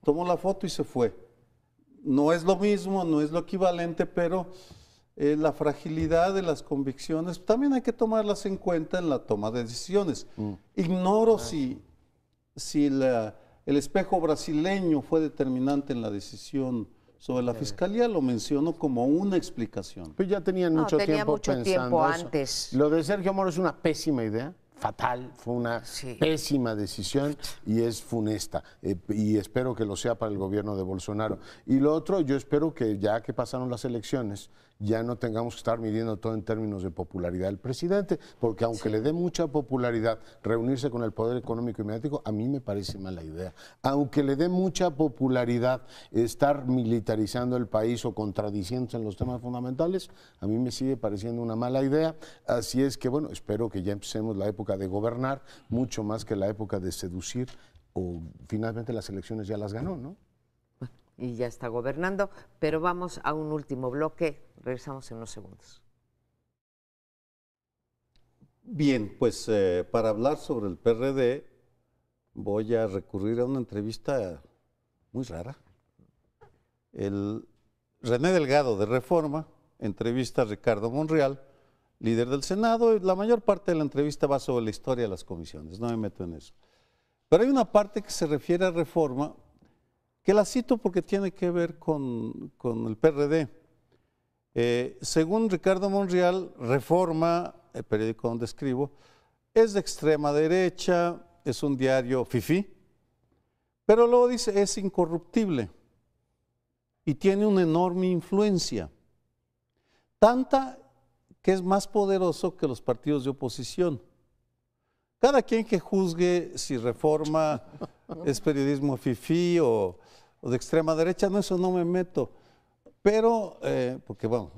tomó la foto y se fue. No es lo mismo, no es lo equivalente, pero la fragilidad de las convicciones también hay que tomarlas en cuenta en la toma de decisiones. Ignoro si el espejo brasileño fue determinante en la decisión sobre la fiscalía lo menciono como una explicación. Pues ya tenían No, mucho tenía tiempo mucho pensando tiempo eso. antes. Lo de Sergio Moro es una pésima idea, fatal, fue una Sí. pésima decisión y es funesta. Y espero que lo sea para el gobierno de Bolsonaro. Y lo otro, yo espero que ya que pasaron las elecciones, ya no tengamos que estar midiendo todo en términos de popularidad del presidente, porque aunque le dé mucha popularidad reunirse con el poder económico y mediático, a mí me parece mala idea. Aunque le dé mucha popularidad estar militarizando el país o contradiciéndose en los temas fundamentales, a mí me sigue pareciendo una mala idea. Así es que, bueno, espero que ya empecemos la época de gobernar, mucho más que la época de seducir, o finalmente las elecciones ya las ganó, ¿no? Y ya está gobernando, pero vamos a un último bloque, regresamos en unos segundos. Bien, pues para hablar sobre el PRD voy a recurrir a una entrevista muy rara. El René Delgado de Reforma entrevista a Ricardo Monreal, líder del Senado, y la mayor parte de la entrevista va sobre la historia de las comisiones, no me meto en eso. Pero hay una parte que se refiere a Reforma, que la cito porque tiene que ver con el PRD. Según Ricardo Monreal, Reforma, el periódico donde escribo, es de extrema derecha, es un diario fifí, pero luego dice es incorruptible y tiene una enorme influencia, tanta que es más poderoso que los partidos de oposición. Cada quien que juzgue si Reforma es periodismo fifí o de extrema derecha, no, eso no me meto. Pero, porque bueno,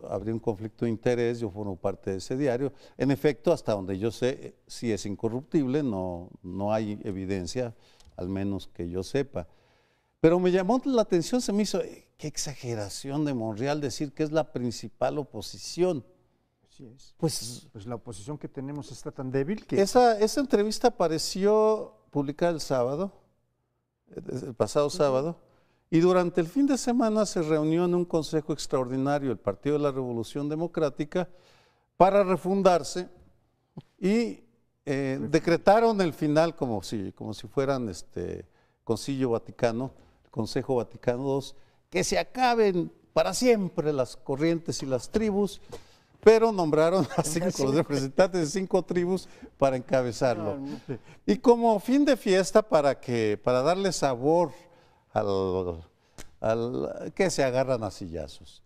habría un conflicto de interés, yo formo parte de ese diario. En efecto, hasta donde yo sé, sí es incorruptible, no hay evidencia, al menos que yo sepa. Pero me llamó la atención, se me hizo, qué exageración de Monreal decir que es la principal oposición. Así es. Pues Pues la oposición que tenemos está tan débil que... esa entrevista apareció publicada el sábado, el pasado sábado, y durante el fin de semana se reunió en un consejo extraordinario el Partido de la Revolución Democrática para refundarse y decretaron el final como si fueran Concilio Vaticano, Consejo Vaticano II, que se acaben para siempre las corrientes y las tribus, pero nombraron a los representantes de 5 tribus para encabezarlo. Y como fin de fiesta, para darle sabor al que se agarran a sillazos.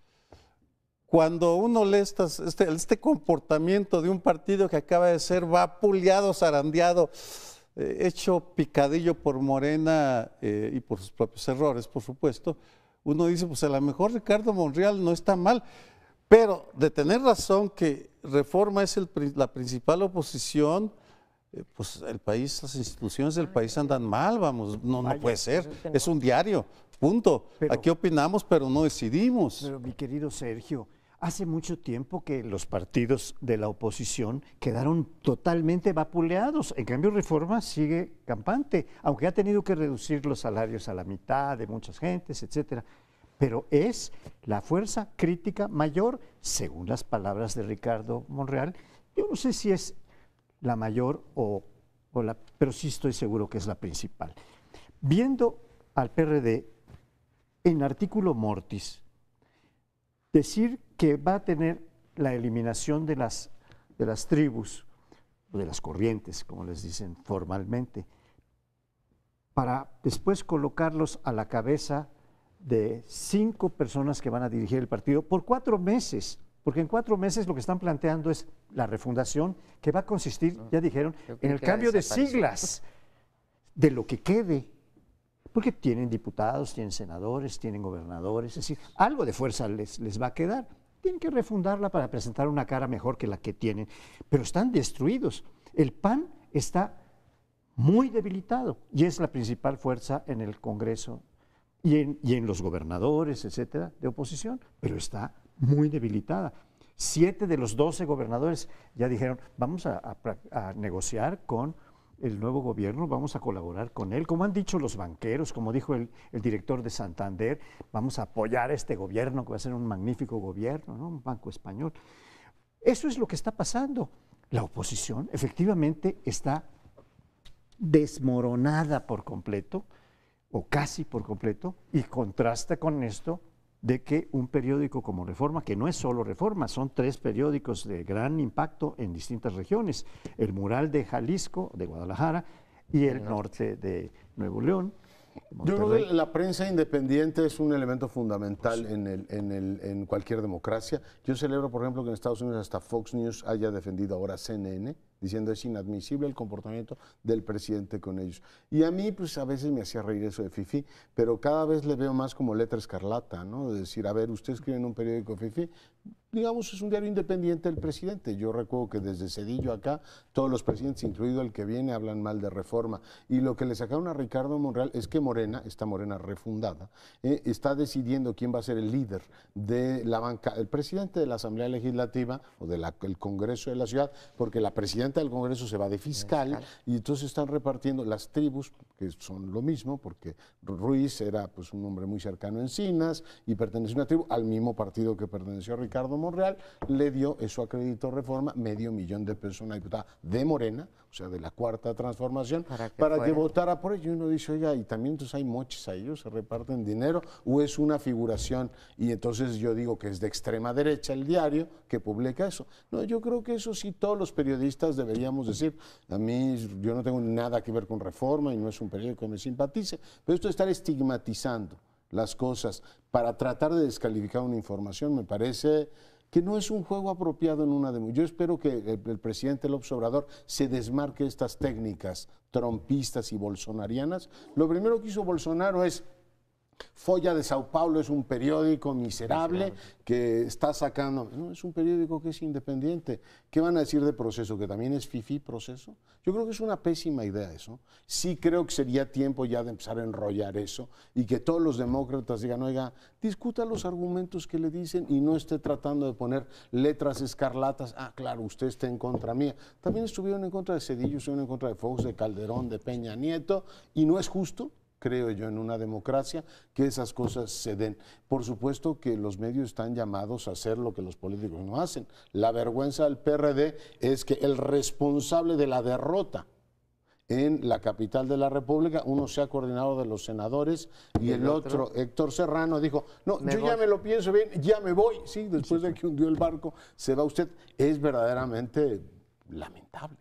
Cuando uno lee este comportamiento de un partido que acaba de ser vapuleado, zarandeado, hecho picadillo por Morena y por sus propios errores, por supuesto, uno dice, pues a lo mejor Ricardo Monreal no está mal, pero de tener razón que Reforma es la principal oposición, pues el país, las instituciones del país andan mal, vamos, no puede ser, es un diario, punto. Aquí opinamos, pero no decidimos. Pero mi querido Sergio, hace mucho tiempo que los partidos de la oposición quedaron totalmente vapuleados. En cambio, Reforma sigue campante, aunque ha tenido que reducir los salarios a la mitad de muchas gentes, etcétera. Pero es la fuerza crítica mayor, según las palabras de Ricardo Monreal. Yo no sé si es la mayor pero sí estoy seguro que es la principal. Viendo al PRD en artículo mortis, decir que va a tener la eliminación de las tribus, o de las corrientes, como les dicen formalmente, para después colocarlos a la cabeza de 5 personas que van a dirigir el partido por 4 meses, porque en 4 meses lo que están planteando es la refundación, que va a consistir, ya dijeron, en el cambio de siglas de lo que quede, porque tienen diputados, tienen senadores, tienen gobernadores, es decir, algo de fuerza les va a quedar. Tienen que refundarla para presentar una cara mejor que la que tienen, pero están destruidos. El PAN está muy debilitado y es la principal fuerza en el Congreso y en los gobernadores, etcétera, de oposición, pero está muy debilitada. 7 de los 12 gobernadores ya dijeron, vamos a negociar con el nuevo gobierno, vamos a colaborar con él, como han dicho los banqueros, como dijo el director de Santander, vamos a apoyar a este gobierno, que va a ser un magnífico gobierno, ¿no? Un banco español. Eso es lo que está pasando. La oposición efectivamente está desmoronada por completo. o casi por completo, y contrasta con esto de que un periódico como Reforma, que no es solo Reforma, son 3 periódicos de gran impacto en distintas regiones, el Mural de Jalisco, de Guadalajara, y el norte de Nuevo León. Yo creo que la prensa independiente es un elemento fundamental en cualquier democracia. Yo celebro, por ejemplo, que en Estados Unidos hasta Fox News haya defendido ahora CNN, diciendo es inadmisible el comportamiento del presidente con ellos. Y a mí, pues a veces me hacía reír eso de fifí, pero cada vez le veo más como letra escarlata, ¿no? De decir, a ver, usted escribe en un periódico fifí, digamos, es un diario independiente del presidente. Yo recuerdo que desde Cedillo acá, todos los presidentes, incluido el que viene, hablan mal de Reforma. Y lo que le sacaron a Ricardo Monreal es que Morena, esta Morena refundada, está decidiendo quién va a ser el líder de la banca, el presidente de la Asamblea Legislativa o del Congreso de la ciudad, porque la presidenta del Congreso se va de fiscal y entonces están repartiendo las tribus, que son lo mismo, porque Ruiz era pues un hombre muy cercano a Encinas y pertenece a una tribu al mismo partido que perteneció a Ricardo Monreal, le dio, eso acreditó Reforma, $500,000 de pesos a una diputada de Morena, o sea, de la Cuarta Transformación, para que votara por ello. Y uno dice, oiga, y también entonces hay moches a ellos, se reparten dinero, o es una figuración, y entonces yo digo que es de extrema derecha el diario que publica eso. No, yo creo que eso sí todos los periodistas deberíamos decir. A mí, yo no tengo nada que ver con Reforma y no es un periódico que me simpatice, pero esto de estar estigmatizando las cosas para tratar de descalificar una información me parece que no es un juego apropiado en una democracia. Yo espero que el presidente López Obrador se desmarque de estas técnicas trompistas y bolsonarianas. Lo primero que hizo Bolsonaro es Folha de Sao Paulo, es un periódico miserable que está sacando, no, es un periódico que es independiente. ¿Qué van a decir de Proceso? ¿Que también es fifí Proceso? Yo creo que es una pésima idea eso. Sí creo que sería tiempo ya de empezar a enrollar eso y que todos los demócratas digan, oiga, discuta los argumentos que le dicen y no esté tratando de poner letras escarlatas. Ah, claro, usted está en contra mía. También estuvieron en contra de Cedillo, estuvieron en contra de Fox, de Calderón, de Peña Nieto, y no es justo, creo yo, en una democracia, que esas cosas se den. Por supuesto que los medios están llamados a hacer lo que los políticos no hacen. La vergüenza del PRD es que el responsable de la derrota en la capital de la República, uno sea coordinador de los senadores y el otro, Héctor Serrano, dijo, no, yo ya me lo pienso bien, ya me voy. Sí, después de que hundió el barco, se va usted. Es verdaderamente lamentable.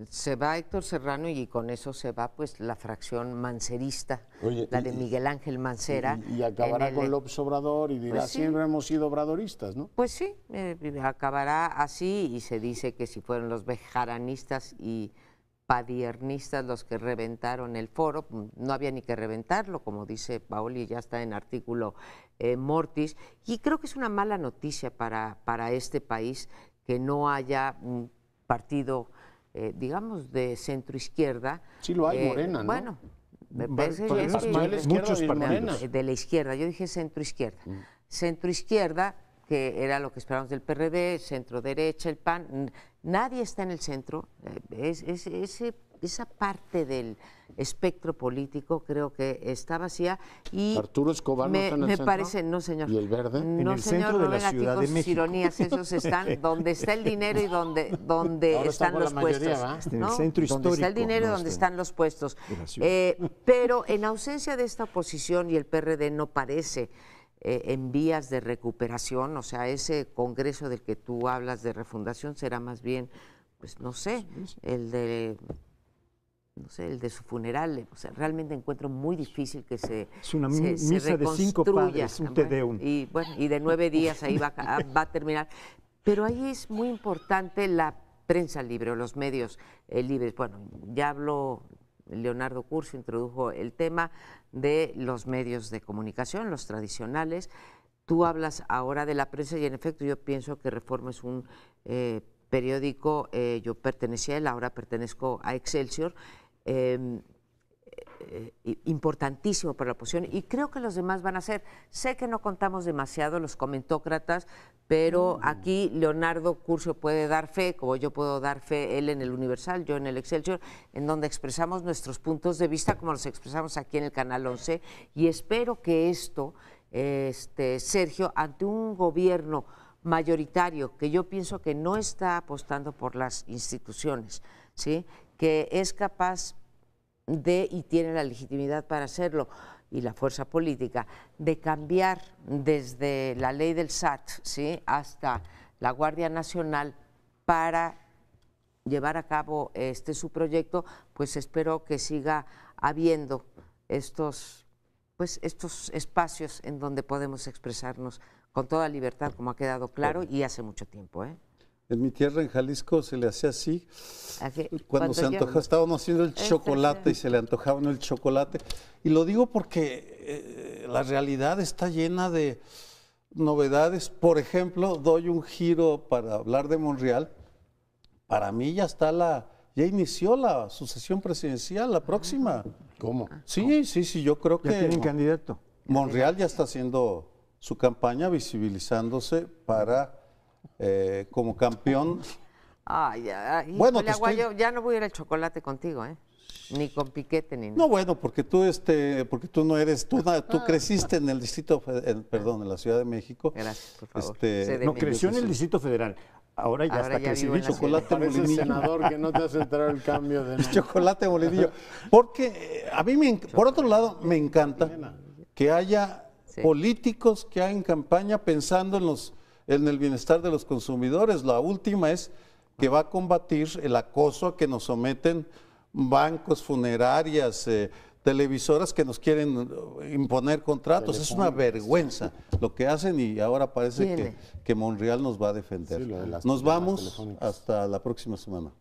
Se va Héctor Serrano y con eso se va pues la fracción mancerista, la de Miguel Ángel Mancera. Y acabará con López Obrador y dirá, pues sí, siempre hemos sido obradoristas, ¿no? Pues sí, acabará así y se dice que si fueron los bejaranistas y padiernistas los que reventaron el foro, no había ni que reventarlo, como dice Paoli, ya está en artículo mortis, y creo que es una mala noticia para este país que no haya un partido digamos, de centro-izquierda. Sí lo hay, Morena, ¿no? Bueno, me parece muchos partidos. de la izquierda, yo dije centro-izquierda. Centro-izquierda, que era lo que esperábamos del PRD, centro-derecha, el PAN, nadie está en el centro. Esa parte del espectro político creo que está vacía y Arturo Escobar no está en el centro. Me parece, no señor. ¿Y el Verde? No, en el señor, centro de la Ciudad de México. Ironías, esos están donde está el dinero y donde están los puestos. En el centro histórico. Donde está el dinero y donde están los puestos. Pero en ausencia de esta oposición y el PRD no parece en vías de recuperación, o sea, ese congreso del que tú hablas de refundación será más bien, pues no sé, el de su funeral. O sea, realmente encuentro muy difícil que es una misa de 5 padres, un Te Deum. Y bueno, y de 9 días ahí va a terminar. Pero ahí es muy importante la prensa libre o los medios libres. Bueno, ya habló Leonardo Curcio, introdujo el tema de los medios de comunicación, los tradicionales. Tú hablas ahora de la prensa y en efecto yo pienso que Reforma es un periódico, yo pertenecía a él, ahora pertenezco a Excelsior, importantísimo para la oposición y creo que los demás van a ser. Sé que no contamos demasiado los comentócratas, pero aquí Leonardo Curcio puede dar fe, como yo puedo dar fe, él en el Universal, yo en el Excelsior, en donde expresamos nuestros puntos de vista como los expresamos aquí en el Canal 11 y espero que esto, Sergio, ante un gobierno mayoritario que yo pienso que no está apostando por las instituciones, ¿sí?, que es capaz y tiene la legitimidad para hacerlo, y la fuerza política, de cambiar desde la ley del SAT, ¿sí?, hasta la Guardia Nacional para llevar a cabo su proyecto, pues espero que siga habiendo estos espacios en donde podemos expresarnos con toda libertad, como ha quedado claro, y hace mucho tiempo, ¿eh? En mi tierra, en Jalisco, se le hacía así. Cuando se antojaba, estábamos haciendo el chocolate y se le antojaba uno el chocolate. Y lo digo porque la realidad está llena de novedades. Por ejemplo, doy un giro para hablar de Monreal. Para mí ya inició la sucesión presidencial, la próxima. ¿Cómo? Sí, yo creo ¿Ya que tienen candidato? Monreal ya está haciendo su campaña, visibilizándose para como campeón. Bueno, Aguayo, ya no voy a ir al chocolate contigo, ¿eh? Ni con piquete ni nada. No, bueno, porque tú no eres, tú creciste en el distrito, en la Ciudad de México. Gracias, por favor. No, creció en el Distrito Federal. Ahora ya está crecido. Chocolate molinillo. Senador que no te hace entrar el cambio de nombre. Chocolate molinillo. Porque a mí, por otro lado, me encanta que haya políticos que hagan campaña pensando en el bienestar de los consumidores. La última es que va a combatir el acoso a que nos someten bancos, funerarias, televisoras que nos quieren imponer contratos. Es una vergüenza lo que hacen, y ahora parece que Monreal nos va a defender. Nos vamos hasta la próxima semana.